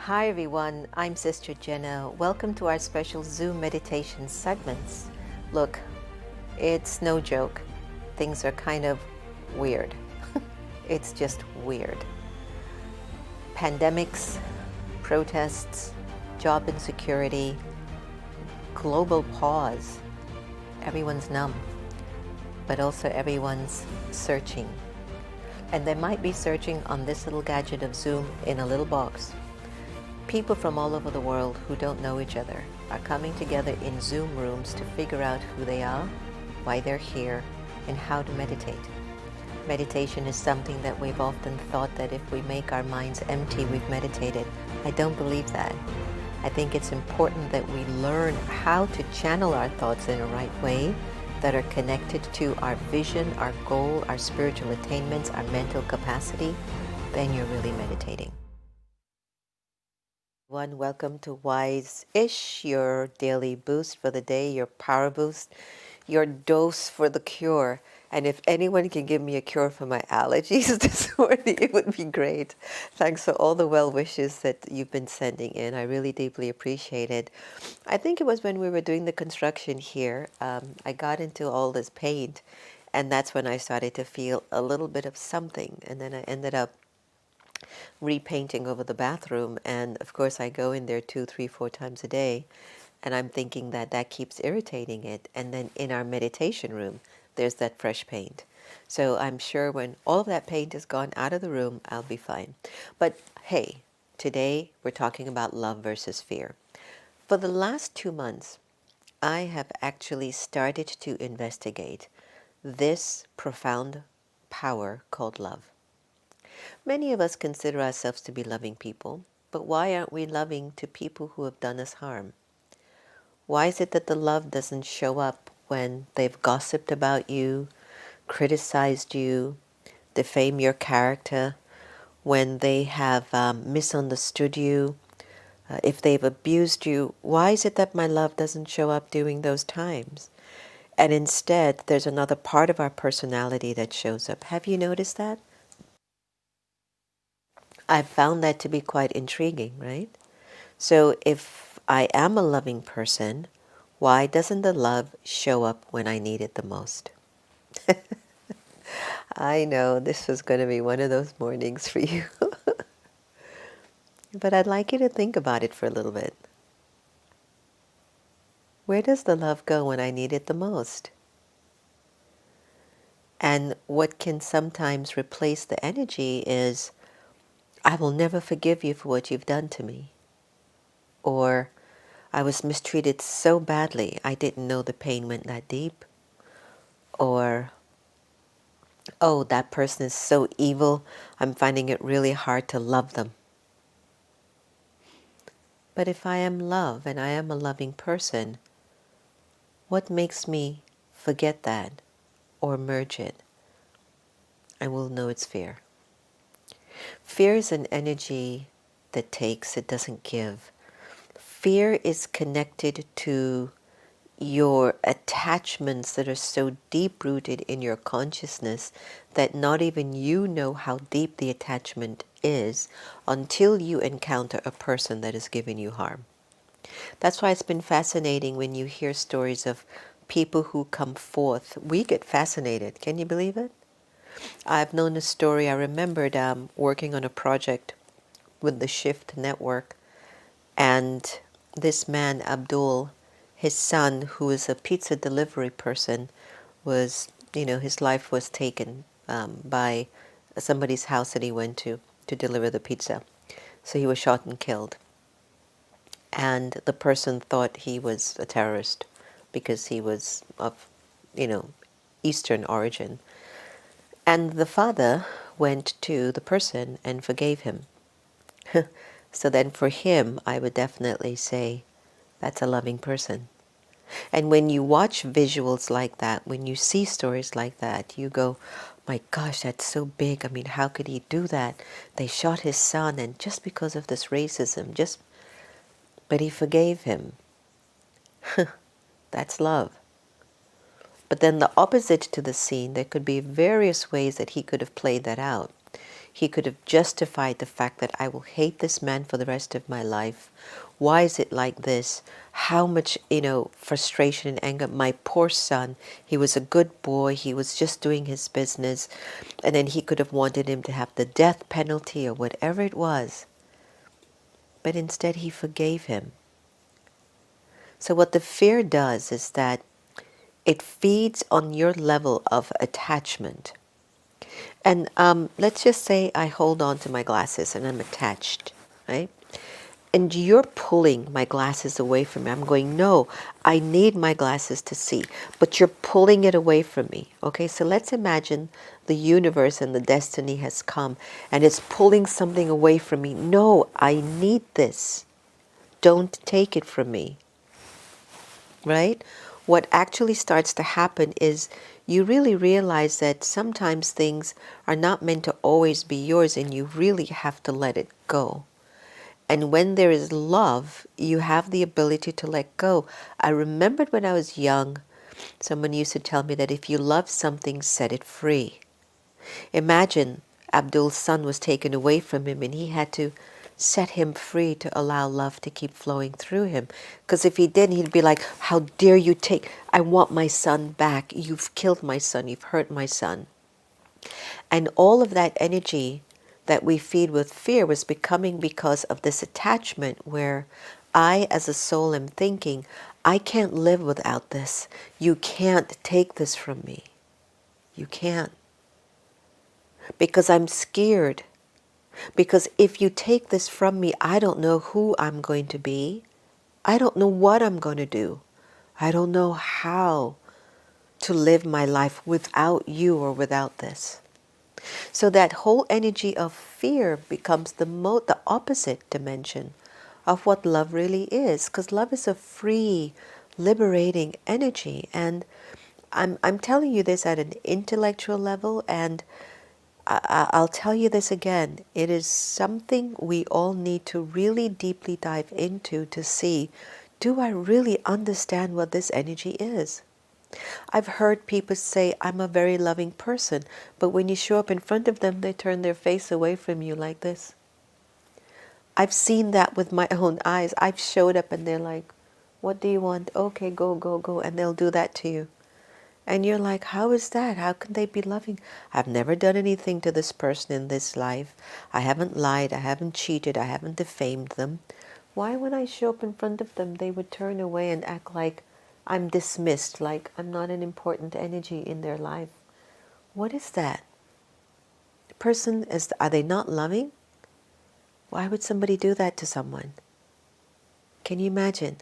Hi everyone, I'm Sister Jenna. Welcome to our special Zoom meditation segments. Look, it's no joke. Things are kind of weird. It's just weird. Pandemics, protests, job insecurity, global pause. Everyone's numb, but also everyone's searching. And they might be searching on this little gadget of Zoom in a little box. People from all over the world who don't know each other are coming together in Zoom rooms to figure out who they are, why they're here, and how to meditate. Meditation is something that we've often thought that if we make our minds empty, we've meditated. I don't believe that. I think it's important that we learn how to channel our thoughts in a right way that are connected to our vision, our goal, our spiritual attainments, our mental capacity. Then you're really meditating. Welcome to Wise-ish, your daily boost for the day, your power boost, your dose for the cure. And if anyone can give me a cure for my allergies this morning, it would be great. Thanks for all the well wishes that you've been sending in. I really deeply appreciate it. I think it was when we were doing the construction here, I got into all this paint, and that's when I started to feel a little bit of something. And then I ended up repainting over the bathroom, and of course I go in there 2, 3, 4 times a day, and I'm thinking that that keeps irritating it. And then in our meditation room there's that fresh paint, so I'm sure when all of that paint is gone out of the room I'll be fine. But hey, today we're talking about love versus fear. For the last 2 months I have actually started to investigate this profound power called love. Many of us consider ourselves to be loving people, but why aren't we loving to people who have done us harm? Why is it that the love doesn't show up when they've gossiped about you, criticized you, defamed your character, when they have misunderstood you, if they've abused you? Why is it that my love doesn't show up during those times? And instead, there's another part of our personality that shows up. Have you noticed that? I've found that to be quite intriguing, right? So if I am a loving person, why doesn't the love show up when I need it the most? I know this was going to be one of those mornings for you. But I'd like you to think about it for a little bit. Where does the love go when I need it the most? And what can sometimes replace the energy is, I will never forgive you for what you've done to me. Or, I was mistreated so badly, I didn't know the pain went that deep. Or, oh, that person is so evil, I'm finding it really hard to love them. But if I am love and I am a loving person, what makes me forget that or merge it? I will know it's fear. Fear is an energy that takes, it doesn't give. Fear is connected to your attachments that are so deep-rooted in your consciousness that not even you know how deep the attachment is until you encounter a person that has given you harm. That's why it's been fascinating when you hear stories of people who come forth. We get fascinated. Can you believe it? I've known a story. I remembered working on a project with the Shift Network, and this man, Abdul, his son, who is a pizza delivery person, was, his life was taken by somebody's house that he went to deliver the pizza. So he was shot and killed. And the person thought he was a terrorist because he was of, Eastern origin. And the father went to the person and forgave him. So then for him, I would definitely say that's a loving person. And when you watch visuals like that, when you see stories like that, you go, my gosh, that's so big. I mean, how could he do that? They shot his son, and just because of this racism, but he forgave him. That's love. But then the opposite to the scene, there could be various ways that he could have played that out. He could have justified the fact that I will hate this man for the rest of my life. Why is it like this? How much, frustration and anger. My poor son, he was a good boy. He was just doing his business. And then he could have wanted him to have the death penalty or whatever it was. But instead he forgave him. So what the fear does is that it feeds on your level of attachment. And let's just say I hold on to my glasses and I'm attached, right? And you're pulling my glasses away from me. I'm going, no, I need my glasses to see. But you're pulling it away from me. Okay, so let's imagine the universe and the destiny has come and it's pulling something away from me. No, I need this. Don't take it from me. Right? What actually starts to happen is you really realize that sometimes things are not meant to always be yours and you really have to let it go. And when there is love, you have the ability to let go. I remembered when I was young, someone used to tell me that if you love something, set it free. Imagine Abdul's son was taken away from him and he had to set him free to allow love to keep flowing through him. Because if he didn't, he'd be like, how dare you take, I want my son back. You've killed my son. You've hurt my son. And all of that energy that we feed with fear was becoming because of this attachment where I as a soul am thinking, I can't live without this. You can't take this from me. You can't. Because I'm scared. Because if you take this from me, I don't know who I'm going to be. I don't know what I'm going to do. I don't know how to live my life without you or without this. So that whole energy of fear becomes the opposite dimension of what love really is. Because love is a free, liberating energy. And I'm telling you this at an intellectual level, and I'll tell you this again. It is something we all need to really deeply dive into to see, do I really understand what this energy is? I've heard people say, I'm a very loving person, but when you show up in front of them, they turn their face away from you like this. I've seen that with my own eyes. I've showed up and they're like, what do you want? Okay, go, go, go. And they'll do that to you. And you're like, how is that? How can they be loving? I've never done anything to this person in this life. I haven't lied. I haven't cheated. I haven't defamed them. Why, when I show up in front of them, they would turn away and act like I'm dismissed, like I'm not an important energy in their life? What is that? The person, are they not loving? Why would somebody do that to someone? Can you imagine?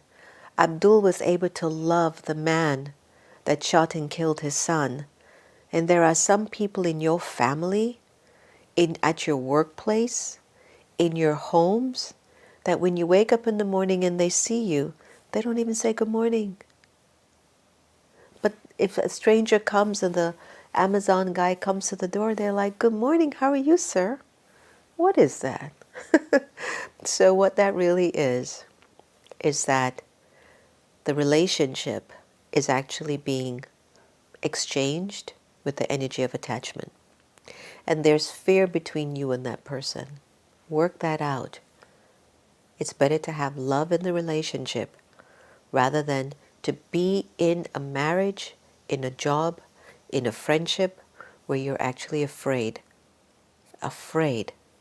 Abdul was able to love the man that shot and killed his son. And there are some people in your family, at your workplace, in your homes, that when you wake up in the morning and they see you, they don't even say good morning. But if a stranger comes and the Amazon guy comes to the door, they're like, good morning, how are you, sir? What is that? So what that really is that the relationship is actually being exchanged with the energy of attachment. And there's fear between you and that person. Work that out. It's better to have love in the relationship rather than to be in a marriage, in a job, in a friendship where you're actually afraid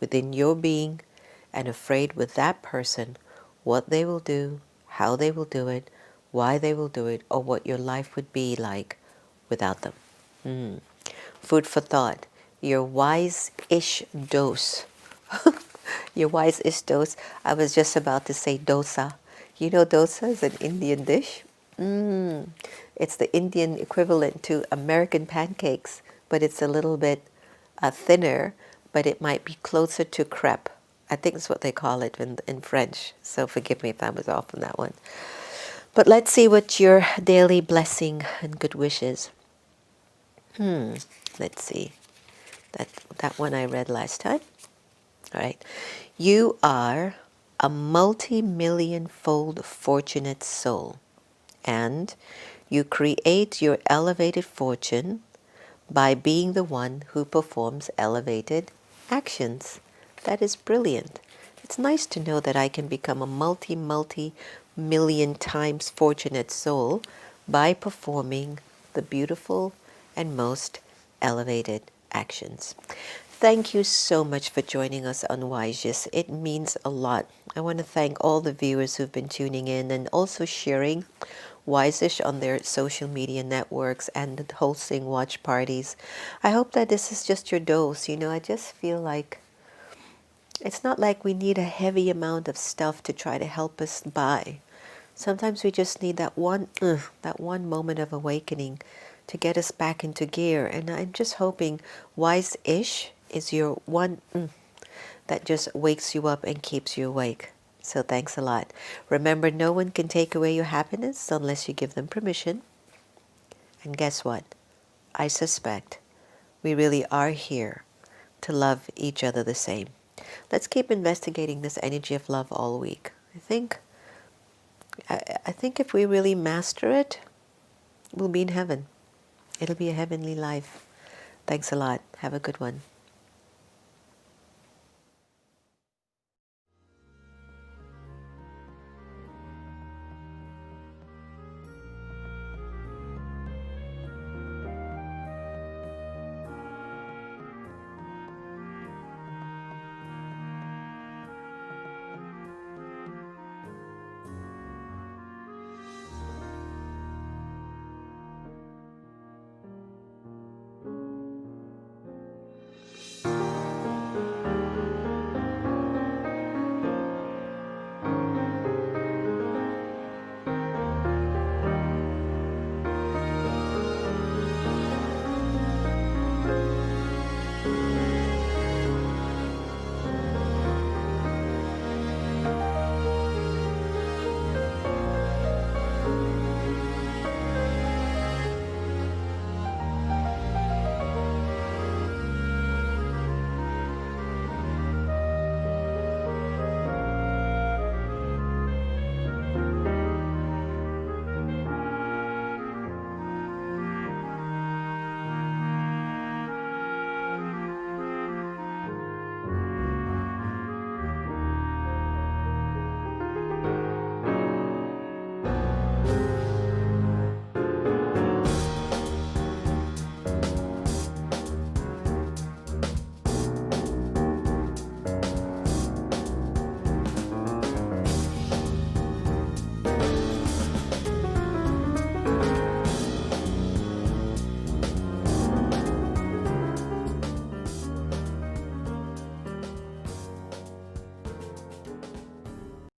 within your being and afraid with that person what they will do, how they will do it, why they will do it, or what your life would be like without them. Food for thought. Your wise-ish dose. Your wise-ish dose. I was just about to say dosa. You know dosa is an Indian dish? It's the Indian equivalent to American pancakes, but it's a little bit thinner, but it might be closer to crepe. I think that's what they call it in French, so forgive me if I was off on that one. But let's see what your daily blessing and good wishes. Let's see. That one I read last time. All right. You are a multi-million-fold fortunate soul, and you create your elevated fortune by being the one who performs elevated actions. That is brilliant. It's nice to know that I can become a multi million times fortunate soul by performing the beautiful and most elevated actions. Thank you so much for joining us on Wisest. It means a lot. I want to thank all the viewers who've been tuning in and also sharing Wisest on their social media networks and hosting watch parties. I hope that this is just your dose. I just feel like it's not like we need a heavy amount of stuff to try to help us by. Sometimes we just need that one moment of awakening to get us back into gear. And I'm just hoping Wise-ish is your one that just wakes you up and keeps you awake. So thanks a lot. Remember, no one can take away your happiness unless you give them permission. And guess what? I suspect we really are here to love each other the same. Let's keep investigating this energy of love all week. I think if we really master it, we'll be in heaven. It'll be a heavenly life. Thanks a lot. Have a good one.